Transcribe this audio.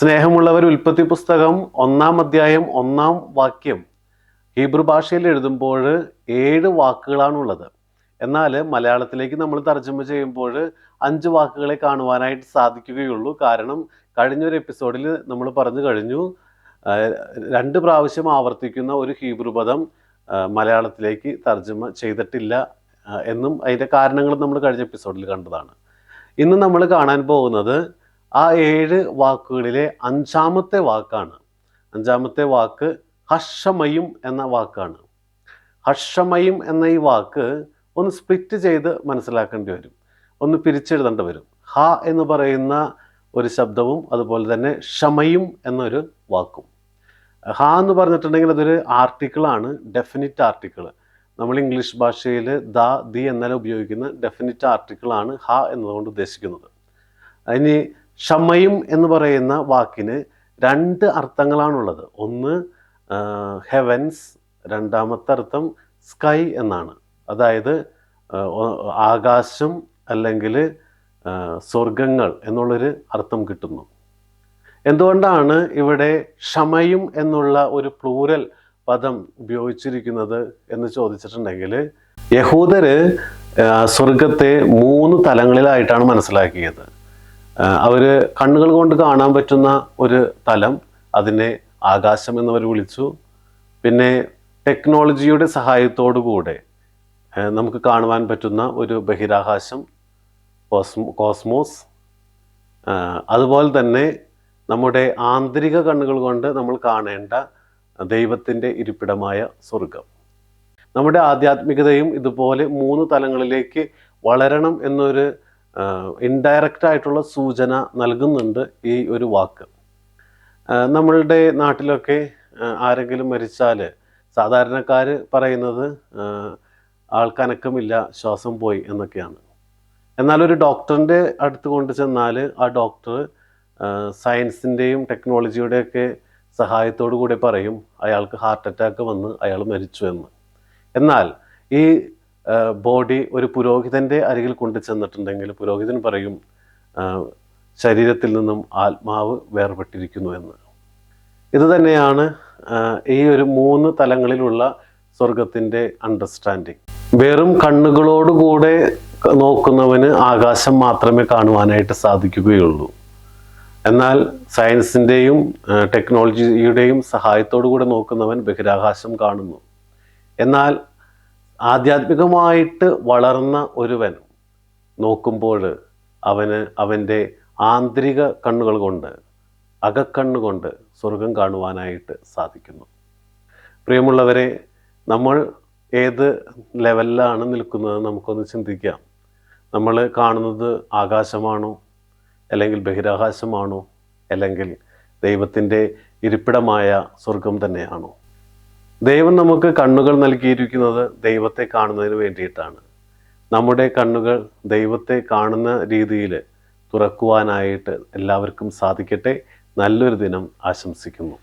സ്നേഹമുള്ളവർ, ഉൽപ്പത്തി പുസ്തകം 1-ാം അധ്യായം 1-ാം വാക്യം ഹീബ്രു ഭാഷയിൽ എഴുതുമ്പോൾ 7 വാക്കുകളാണുള്ളത്. എന്നാൽ മലയാളത്തിലേക്ക് നമ്മൾ തർജ്ജമ ചെയ്യുമ്പോൾ 5 വാക്കുകളെ കാണുവാനായിട്ട് സാധിക്കുകയുള്ളൂ. കാരണം കഴിഞ്ഞൊരു എപ്പിസോഡിൽ നമ്മൾ പറഞ്ഞു കഴിഞ്ഞു, 2 പ്രാവശ്യം ആവർത്തിക്കുന്ന ഒരു ഹീബ്രു പദം മലയാളത്തിലേക്ക് തർജ്ജമ ചെയ്തിട്ടില്ല എന്നും അതിൻ്റെ കാരണങ്ങളും നമ്മൾ കഴിഞ്ഞ എപ്പിസോഡിൽ കണ്ടതാണ്. ഇന്ന് നമ്മൾ കാണാൻ പോകുന്നത് ആ 7 വാക്കുകളിലെ 5-ാമത്തെ വാക്കാണ്. 5-ാമത്തെ വാക്ക് ഹർഷമയും എന്ന വാക്കാണ്. ഹർഷമയും എന്ന ഈ വാക്ക് ഒന്ന് സ്പ്ലിറ്റ് ചെയ്ത് മനസ്സിലാക്കേണ്ടി വരും, ഒന്ന് പിരിച്ചെഴുതേണ്ടി വരും. ഹ എന്ന് പറയുന്ന ഒരു ശബ്ദവും അതുപോലെ തന്നെ ഷമയും എന്നൊരു വാക്കും. ഹ എന്ന് പറഞ്ഞിട്ടുണ്ടെങ്കിൽ അതൊരു ആർട്ടിക്കിളാണ്, ഡെഫിനിറ്റ് ആർട്ടിക്കിൾ. നമ്മൾ ഇംഗ്ലീഷ് ഭാഷയിൽ ദ, ദി എന്നെല്ലാം ഉപയോഗിക്കുന്ന ഡെഫിനിറ്റ് ആർട്ടിക്കിളാണ് ഹ എന്നതുകൊണ്ട് ഉദ്ദേശിക്കുന്നത്. അതിന് ഷമയും എന്ന് പറയുന്ന വാക്കിന് 2 അർത്ഥങ്ങളാണുള്ളത്. ഒന്ന് ഹെവൻസ്, രണ്ടാമത്തെ അർത്ഥം സ്കൈ എന്നാണ്. അതായത് ആകാശം അല്ലെങ്കിൽ സ്വർഗങ്ങൾ എന്നുള്ളൊരു അർത്ഥം കിട്ടുന്നു. എന്തുകൊണ്ടാണ് ഇവിടെ ഷമയും എന്നുള്ള ഒരു പ്ലൂരൽ പദം ഉപയോഗിച്ചിരിക്കുന്നത് എന്ന് ചോദിച്ചിട്ടുണ്ടെങ്കിൽ, യഹൂദര് സ്വർഗത്തെ 3 തലങ്ങളിലായിട്ടാണ് മനസ്സിലാക്കിയത്. അവർ കണ്ണുകൾ കൊണ്ട് കാണാൻ പറ്റുന്ന ഒരു തലം, അതിനെ ആകാശം എന്നവർ വിളിച്ചു. പിന്നെ ടെക്നോളജിയുടെ സഹായത്തോടു കൂടെ നമുക്ക് കാണുവാൻ പറ്റുന്ന ഒരു ബഹിരാകാശം, കോസ്മോസ്. അതുപോലെ തന്നെ നമ്മുടെ ആന്തരിക കണ്ണുകൾ കൊണ്ട് നമ്മൾ കാണേണ്ട ദൈവത്തിൻ്റെ ഇരിപ്പിടമായ സ്വർഗം. നമ്മുടെ ആധ്യാത്മികതയും ഇതുപോലെ 3 തലങ്ങളിലേക്ക് വളരണം എന്നൊരു ഇൻഡയറക്റ്റ് ആയിട്ടുള്ള സൂചന നൽകുന്നുണ്ട് ഈ ഒരു വാക്ക്. നമ്മളുടെ നാട്ടിലൊക്കെ ആരെങ്കിലും മരിച്ചാൽ സാധാരണക്കാർ പറയുന്നത് ആൾക്കനക്കമില്ല, ശ്വാസം പോയി എന്നൊക്കെയാണ്. എന്നാൽ ഒരു ഡോക്ടറിൻ്റെ അടുത്ത് കൊണ്ട് ചെന്നാൽ ആ ഡോക്ടർ സയൻസിൻ്റെയും ടെക്നോളജിയുടെയൊക്കെ സഹായത്തോടു കൂടി പറയും അയാൾക്ക് ഹാർട്ട് അറ്റാക്ക് വന്ന് അയാൾ മരിച്ചു എന്ന്. എന്നാൽ ഈ ബോഡി ഒരു പുരോഹിതൻ്റെ അരികിൽ കൊണ്ടു ചെന്നിട്ടുണ്ടെങ്കിൽ പുരോഹിതൻ പറയും ശരീരത്തിൽ നിന്നും ആത്മാവ് വേർപെട്ടിരിക്കുന്നു എന്ന്. ഇത് തന്നെയാണ് ഈ ഒരു 3 തലങ്ങളിലുള്ള സ്വർഗത്തിൻ്റെ അണ്ടർസ്റ്റാൻഡിങ്. വെറും കണ്ണുകളോടുകൂടെ നോക്കുന്നവന് ആകാശം മാത്രമേ കാണുവാനായിട്ട് സാധിക്കുകയുള്ളൂ. എന്നാൽ സയൻസിൻ്റെയും ടെക്നോളജിയുടെയും സഹായത്തോടു കൂടെ നോക്കുന്നവൻ ബഹിരാകാശം കാണുന്നു. എന്നാൽ ആധ്യാത്മികമായിട്ട് വളർന്ന ഒരുവൻ നോക്കുമ്പോൾ അവൻ്റെ ആന്തരിക കണ്ണുകൾ കൊണ്ട്, അകക്കണ്ണുകൊണ്ട് സ്വർഗം കാണുവാനായിട്ട് സാധിക്കുന്നു. പ്രിയമുള്ളവരെ, നമ്മൾ ഏത് ലെവലിലാണ് നിൽക്കുന്നത് നമുക്കൊന്ന് ചിന്തിക്കാം. നമ്മൾ കാണുന്നത് ആകാശമാണോ, അല്ലെങ്കിൽ ബഹിരാകാശമാണോ, അല്ലെങ്കിൽ ദൈവത്തിൻ്റെ ഇരിപ്പിടമായ സ്വർഗം തന്നെയാണോ? ദൈവം നമുക്ക് കണ്ണുകൾ നൽകിയിരിക്കുന്നത് ദൈവത്തെ കാണുന്നതിന് വേണ്ടിയിട്ടാണ്. നമ്മുടെ കണ്ണുകൾ ദൈവത്തെ കാണുന്ന രീതിയിൽ തുറക്കുവാനായിട്ട് എല്ലാവർക്കും സാധിക്കട്ടെ. നല്ലൊരു ദിനം ആശംസിക്കുന്നു.